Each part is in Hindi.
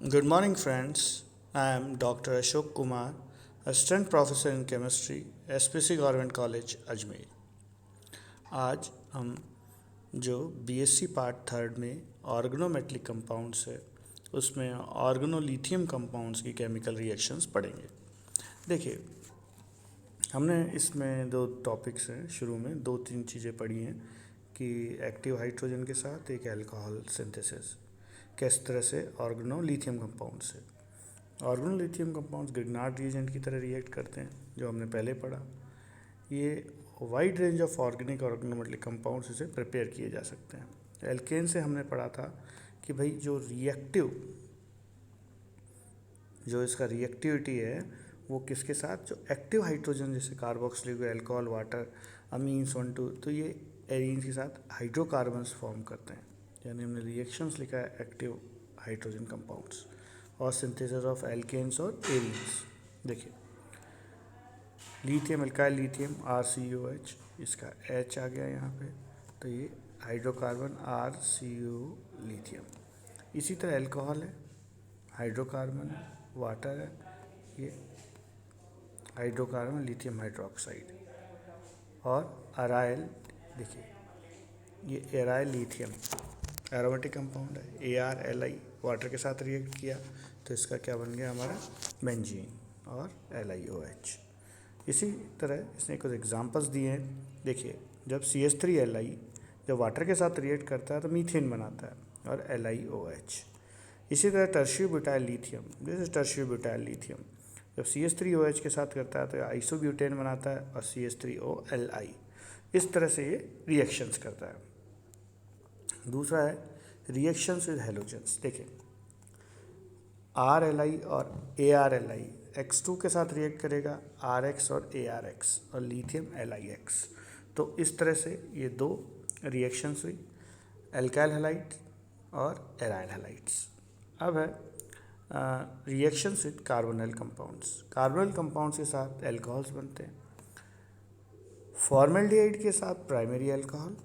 Good morning, friends. I am Dr. Ashok Kumar, Assistant Professor in Chemistry, SPC Government College, Ajmer. आज हम जो बीएससी पार्ट थर्ड में ऑर्गेनोमेटेलिक कंपाउंड्स है उसमें ऑर्गेनोलिथियम कंपाउंड्स की केमिकल रिएक्शंस पढ़ेंगे। देखिए, हमने इसमें दो टॉपिक्स हैं। शुरू में दो तीन चीज़ें पढ़ी हैं कि एक्टिव हाइड्रोजन के साथ एक अल्कोहल सिंथेसिस किस तरह से ऑर्गेनोलिथियम कंपाउंड से ऑर्गेनोलिथियम कंपाउंड्स ग्रिग्नार्ड रिएजेंट की तरह रिएक्ट करते हैं, जो हमने पहले पढ़ा। ये वाइड रेंज ऑफ ऑर्गेनिक और ऑर्गेनोमेटेलिक कंपाउंड्स से प्रिपेयर किए जा सकते हैं। एल्केन से हमने पढ़ा था कि भाई जो इसका रिएक्टिविटी है वो किसके साथ, जो एक्टिव हाइड्रोजन जैसे कार्बोक्सिलिक अल्कोहल वाटर अमीन्स 1 2, तो ये एरीन्स के साथ हाइड्रोकार्बन्स फॉर्म करते हैं। यानी हमने रिएक्शंस लिखा है एक्टिव हाइड्रोजन कंपाउंड्स और सिंथेसिस ऑफ एल्केन्स और एरीन्स। देखिए, लिथियम एल्काइल लिथियम RCOH, इसका H आ गया यहाँ पे, तो ये हाइड्रोकार्बन RCO लिथियम। इसी तरह अल्कोहल है, हाइड्रोकार्बन है, वाटर है, ये हाइड्रोकार्बन लिथियम हाइड्रोक्साइड। और अराइल, देखिए ये एराइल लिथियम एरोमेटिक कंपाउंड है, ArLi वाटर के साथ रिएक्ट किया तो इसका क्या बन गया हमारा बेंजीन और LiOH। इसी तरह इसने कुछ एग्जांपल्स दिए हैं। देखिए, जब CH3Li जब वाटर के साथ रिएक्ट करता है तो मीथेन बनाता है और LiOH। इसी तरह टर्शियो ब्यूटाइल लिथियम, जैसे टर्शियो ब्यूटाइल लिथियम जब CH3OH के साथ करता है तो आइसोब्यूटेन बनाता है और CH3OLi। इस तरह से ये रिएक्शंस करता है। दूसरा है रिएक्शंस विद हेलोजेंस। देखिए, RLi और ArLi X2 के साथ रिएक्ट करेगा, RX और ARX और लिथियम LiX। तो इस तरह से ये दो रिएक्शंस हुई, एल्काइल हैलाइड और एराइल हैलाइड्स। अब है reactions with carbonyl compounds. Carbonyl compounds के साथ एल्कोहल्स बनते हैं। फॉर्मेल्डिहाइड के साथ प्राइमरी एल्कोहल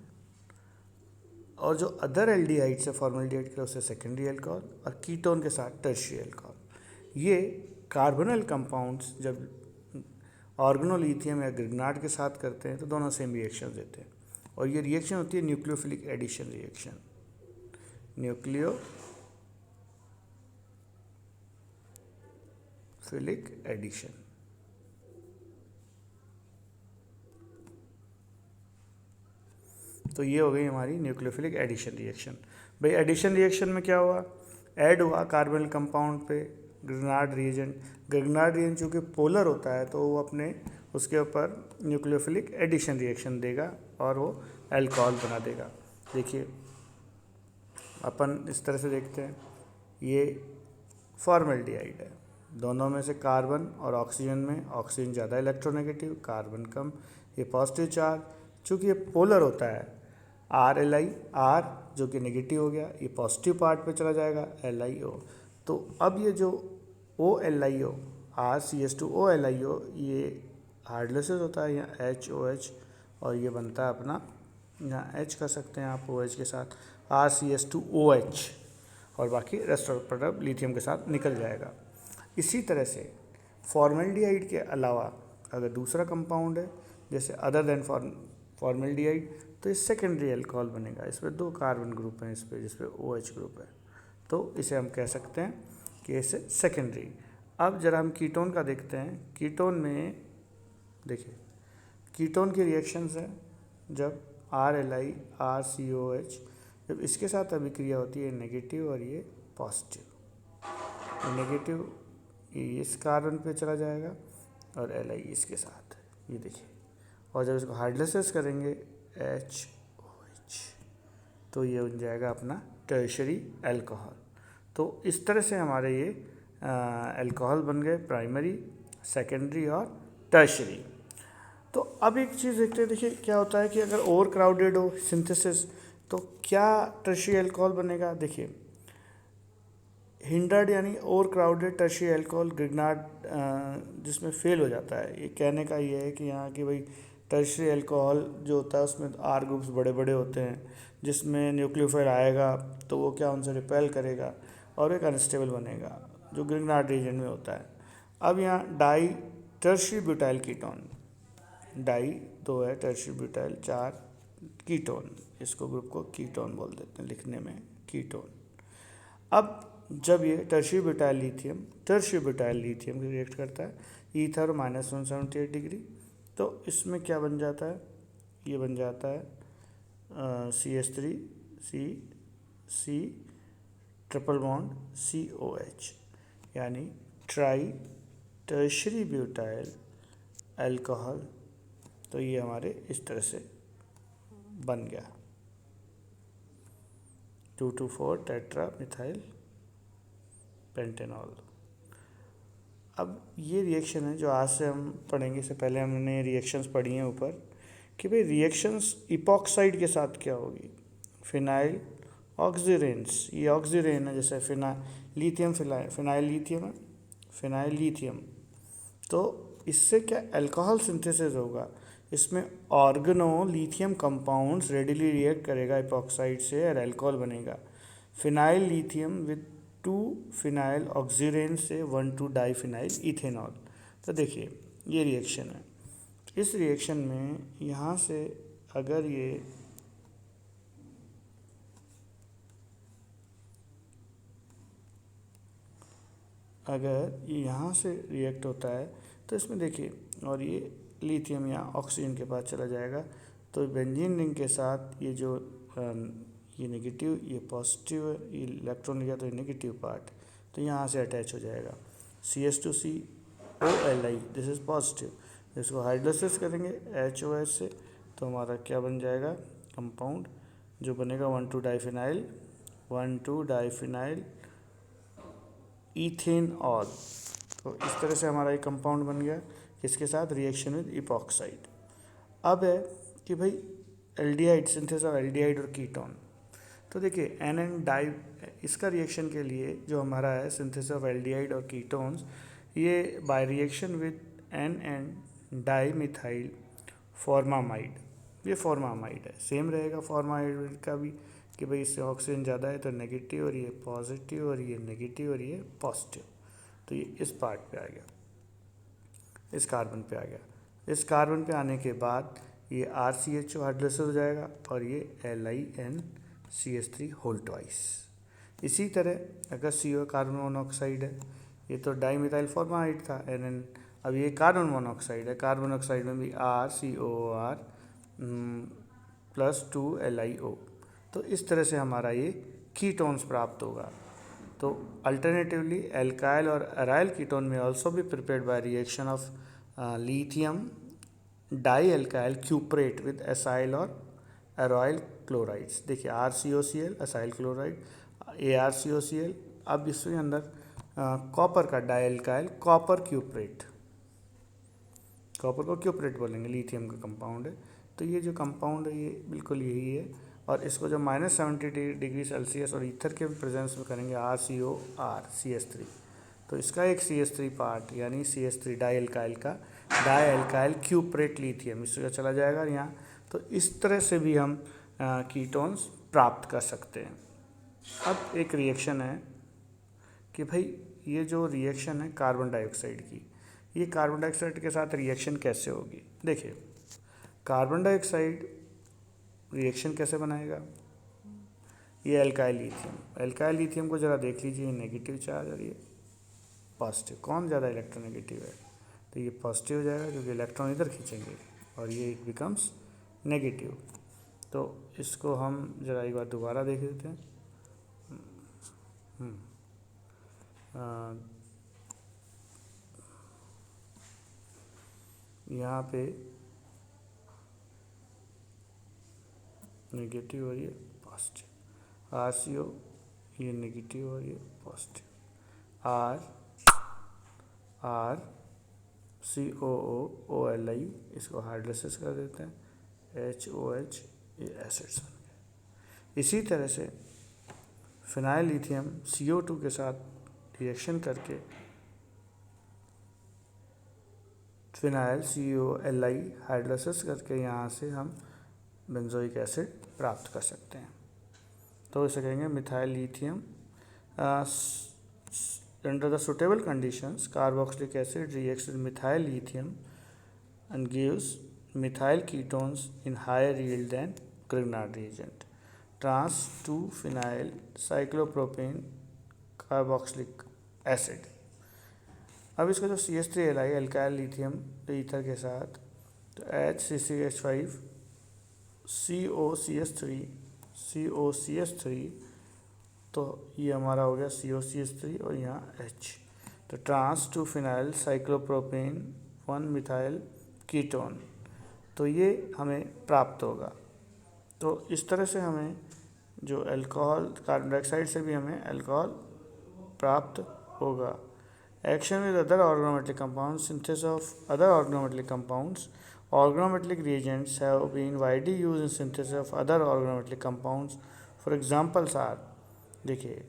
और जो अदर एल्डिहाइड्स है फॉर्मेल्डिहाइड के उससे सेकेंडरी एल्कोहल और कीटोन के साथ टर्शियरी एल्कोहल। ये कार्बोनिल कंपाउंड्स जब ऑर्गेनोलिथियम या ग्रिग्नार्ड के साथ करते हैं तो दोनों सेम रिएक्शन देते हैं और ये रिएक्शन होती है nucleophilic addition reaction. Nucleophilic addition. तो ये हो गई हमारी न्यूक्लियोफिलिक एडिशन रिएक्शन। भाई एडिशन रिएक्शन में क्या हुआ, ऐड हुआ कार्बोनिल कंपाउंड पे ग्रिग्नार्ड रिएजेंट। ग्रिग्नार्ड रिएजेंट चूँकि पोलर होता है तो वो अपने उसके ऊपर न्यूक्लियोफिलिक एडिशन रिएक्शन देगा और वो अल्कोहल बना देगा। देखिए, अपन इस तरह से देखते हैं, ये फॉर्मेल्डिहाइड है, दोनों में से कार्बन और ऑक्सीजन में ऑक्सीजन ज़्यादा इलेक्ट्रोनेगेटिव, कार्बन कम, ये पॉजिटिव चार्ज। चूँकि ये पोलर होता है, RLi R जो कि नेगेटिव हो गया, ये पॉजिटिव पार्ट पे चला जाएगा LiO। तो अब ये जो OLiO RCH2OLiO ये हाइड्रोलिसिस होता है यहाँ HOH और ये बनता है अपना, यहाँ H कर सकते हैं आप OH के साथ RCH2OH और बाकी रेस्ट ऑफ प्रोडक्ट लिथियम के साथ निकल जाएगा। इसी तरह से फॉर्मेल्डिहाइड के अलावा अगर दूसरा कंपाउंड है जैसे अदर देन फॉर्मेल्डिहाइड तो ये सेकेंडरी अल्कोहल बनेगा। इसमें दो कार्बन ग्रुप हैं, इस पर जिस पे OH ग्रुप है, तो इसे हम कह सकते हैं कि इसे सेकेंडरी। अब जरा हम कीटोन का देखते हैं। कीटोन में देखिए, कीटोन की रिएक्शंस है जब RLi RCOH जब इसके साथ अभिक्रिया होती है नेगेटिव और ये पॉजिटिव। नेगेटिव इस कार्बन पे चला जाएगा और Li इसके साथ, ये देखिए। और जब इसको हाइड्रोलिसिस करेंगे HOH तो ये बन जाएगा अपना टर्शियरी अल्कोहल। तो इस तरह से हमारे ये अल्कोहल बन गए, प्राइमरी, सेकेंडरी और टर्शियरी। तो अब एक चीज़ देखते हैं, देखिए क्या होता है कि अगर ओवर क्राउडेड हो सिंथेसिस तो क्या टर्शियरी अल्कोहल बनेगा। देखिए, हिंडर्ड यानी over crowded tertiary alcohol Grignard जिसमें फेल हो जाता है। ये कहने का ये है कि यहाँ की भाई टर्शियरी अल्कोहल जो होता है उसमें R ग्रुप्स बड़े बड़े होते हैं, जिसमें न्यूक्लियोफाइल आएगा तो वो क्या उनसे रिपेल करेगा और एक अनस्टेबल बनेगा जो ग्रिग्नार्ड रीजन में होता है। अब यहाँ di tertiary butyl ketone, di 2 है, टर्शियरी ब्यूटाइल 4, कीटोन, इसको ग्रुप को कीटोन बोल देते हैं लिखने में, कीटोन। अब जब ये टर्शियरी ब्यूटाइल लिथियम रिएक्ट करता है ईथर -178 डिग्री, तो इसमें क्या बन जाता है, ये बन जाता है CH3 C triple bond COH, यानी ट्राई टर्शियरी ब्यूटाइल अल्कोहल। तो ये हमारे इस तरह से बन गया 2,2,4 टेट्रा मिथाइल पेंटेनॉल। अब ये रिएक्शन है जो आज से हम पढ़ेंगे। इससे पहले हमने रिएक्शंस पढ़ी हैं ऊपर कि भाई रिएक्शंस इपॉक्साइड के साथ क्या होगी। फिनाइल ऑक्सीरेंस, ये ऑक्सीरेन है, जैसे फिनाइल लिथियम। तो इससे क्या अल्कोहल सिंथेसिस होगा, इसमें organo lithium compounds readily react करेगा इपॉक्साइड से और अल्कोहल बनेगा। Phenyl lithium with 2 phenyl oxirane से 1,2 डाईफिनाइल इथेनॉल। तो देखिए ये रिएक्शन है। इस रिएक्शन में यहाँ से अगर यहाँ से रिएक्ट होता है तो इसमें देखिए, और ये लिथियम यहाँ ऑक्सीजन के पास चला जाएगा, तो बेंजीन रिंग के साथ ये जो ये नेगेटिव ये पॉजिटिव है, ये इलेक्ट्रॉन गया तो ये नेगेटिव पार्ट, तो यहाँ से अटैच हो जाएगा CH2COLI, दिस इज़ पॉजिटिव। इसको हाइड्रोलाइसिस करेंगे HOH से, तो हमारा क्या बन जाएगा कंपाउंड जो बनेगा 1,2 डाईफिनाइल इथेनॉल। तो इस तरह से हमारा एक कंपाउंड बन गया, इसके साथ रिएक्शन विद इपॉक्साइड। अब है कि भाई एल्डिहाइड, सिंथेसिस ऑफ एल्डिहाइड और कीटोन। तो देखिए NN डाई, इसका रिएक्शन के लिए जो हमारा है सिंथेसिस ऑफ एल्डिहाइड और कीटोन्स, ये by reaction with NN di methyl formamide, ये फॉर्मामाइड है, सेम रहेगा फॉर्मामाइड का भी कि भाई इससे ऑक्सीजन ज़्यादा है तो नेगेटिव और ये पॉजिटिव और ये नेगेटिव और ये पॉजिटिव। तो ये इस पार्ट पे आ गया, इस कार्बन पे आ गया। इस कार्बन पे आने के बाद ये RCHO हाइड्रोलाइसिस हो जाएगा और ये LiNCH3 होल ट्वाइस। इसी तरह अगर CO कार्बन मोनोऑक्साइड है, ये तो डाईमिथाइल फॉर्मामाइड था NN, अब ये कार्बन मोनोऑक्साइड है, कार्बन ऑक्साइड में भी RCOR +2 LiO। तो इस तरह से हमारा ये कीटोन्स प्राप्त होगा। तो अल्टरनेटिवली एल्काइल और अराइल कीटोन में ऑल्सो भी prepared by reaction of lithium dialkyl cuprate with acyl और अराइल क्लोराइड्स। देखिए RCOCl एसाइल क्लोराइड, ArCOCl। अब इसके अंदर कॉपर का die alkyl copper cuprate, copper को क्यूप्रेट बोलेंगे, लिथियम का कंपाउंड है। तो ये जो कंपाउंड है ये बिल्कुल यही है, और इसको जब -70 डिग्री सेल्सियस और ईथर के प्रेजेंस में करेंगे RCOR CH3, तो इसका एक CH3 पार्ट यानी CH3 डाई एल्काइल क्यूप्रेट लिथियम इसका चला जाएगा यहाँ। तो इस तरह से भी हम कीटोन्स प्राप्त कर सकते हैं। अब एक रिएक्शन है कि भाई ये जो रिएक्शन है कार्बन डाइऑक्साइड की, ये कार्बन डाइऑक्साइड के साथ रिएक्शन कैसे होगी। देखिए कार्बन डाइऑक्साइड रिएक्शन कैसे बनाएगा, ये एल्काइल लिथियम को ज़रा देख लीजिए, नेगेटिव चार्ज और ये पॉजिटिव, कौन ज़्यादा इलेक्ट्रोनेगेटिव है, तो ये पॉजिटिव हो जाएगा क्योंकि इलेक्ट्रॉन इधर खींचेंगे और ये बिकम्स नेगेटिव। तो इसको हम ज़रा एक बार दोबारा देख लेते हैं। यहाँ पे नेगेटिव और ये पॉजिटिव, RCO ये नेगेटिव और ये पॉजिटिव, RCOOOLI इसको हाइड्रोलाइसिस कर देते हैं, HOH ये एसिड्स बन गए। इसी तरह से फिनाइल लिथियम CO2 के साथ रिएक्शन करके फिनाइल COLI हाइड्रोलाइसिस करके यहाँ से हम बेंजोइक एसिड प्राप्त कर सकते हैं। तो इसे कहेंगे methyl lithium under the suitable conditions, carboxylic acid reacts with methyl lithium and gives methyl ketones in higher yield than Grignard reagent. Trans 2-phenyl cyclopropane carboxylic acid. अब इसका जो CH3Li एल्काइल लिथियम ईथर के साथ तो HCCH5 COCH3 तो ये हमारा हो गया COCH3 और यहाँ H। तो ट्रांस 2-फिनाइल साइक्लोप्रोपेन 1-मिथाइल कीटोन, तो ये हमें प्राप्त होगा। तो इस तरह से हमें जो अल्कोहल, कार्बन डाइऑक्साइड से भी हमें अल्कोहल प्राप्त होगा। Action with other organometallic compounds, synthesis of other organometallic compounds. Organometallic reagents have been widely used in synthesis of other organometallic compounds. For examples are, देखिए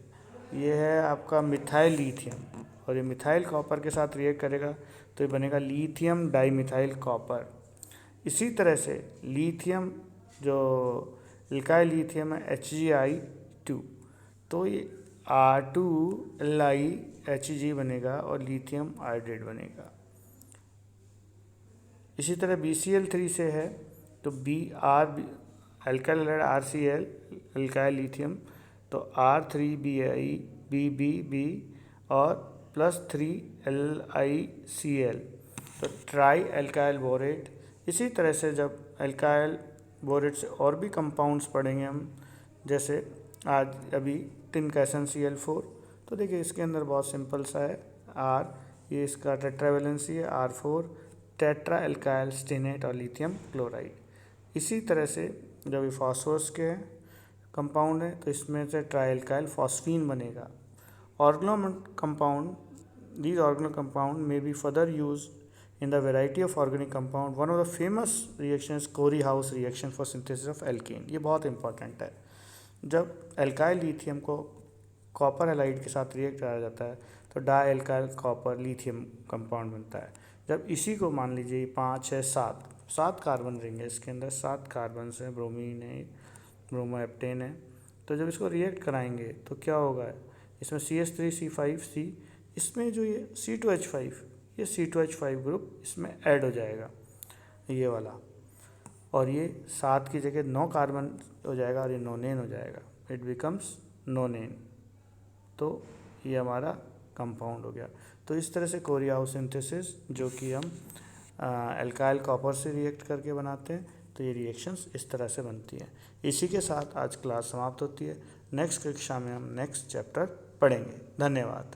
ये है आपका मिथाइल लिथियम और ये मिथाइल कॉपर के साथ रिएक्ट करेगा तो ये बनेगा लिथियम डाइमिथाइल कॉपर। इसी तरह से लिथियम जो एल्काइल लिथियम है HgI2, तो ये R2LiHg बनेगा और लिथियम आयोडेट बनेगा। इसी तरह BCl3 से है तो Br alkyl RCl alkyl lithium तो R3BiBBB और +3LiCl तो ट्राई एल्काइल बोरेट। इसी तरह से जब एल्काइल बोरेट से और भी कंपाउंड्स पढ़ेंगे हम, जैसे आज अभी टिन कैसन Cl4, तो देखिए इसके अंदर बहुत सिंपल सा है R, ये इसका टेट्रावेलेंसी है R4 टेट्रा एल्काइल स्टेनेट और लिथियम क्लोराइड। इसी तरह से जब ये फॉस्फोरस के कंपाउंड है तो इसमें से ट्राई एल्काइल फॉस्फीन बनेगा। These organometallic compound may be further used in the variety of organic compound. One of the famous reactions Corey-House reaction for synthesis of alkene, ये बहुत इंपॉर्टेंट है। जब एल्काइल लिथियम को कॉपर हैलाइड के साथ रिएक्ट कराया जाता है तो di alkyl copper lithium compound बनता है। जब इसी को मान लीजिए 5 6 7 कार्बन रहेंगे, इसके अंदर 7 कार्बन है, ब्रोमीन है, ब्रोमोएप्टेन है, तो जब इसको रिएक्ट कराएंगे तो क्या होगा, इसमें CH3C5C, इसमें जो ये C2H5, ये C2H5 ग्रुप इसमें ऐड हो जाएगा ये वाला, और ये 7 की जगह 9 कार्बन हो जाएगा और ये नोनेन हो जाएगा, इट बिकम्स नोनेन। तो ये हमारा कंपाउंड हो गया। तो इस तरह से कोरी-हाउस सिंथेसिस जो कि हम एल्काइल कॉपर से रिएक्ट करके बनाते हैं, तो ये रिएक्शंस इस तरह से बनती हैं। इसी के साथ आज क्लास समाप्त होती है। नेक्स्ट कक्षा में हम नेक्स्ट चैप्टर पढ़ेंगे। धन्यवाद।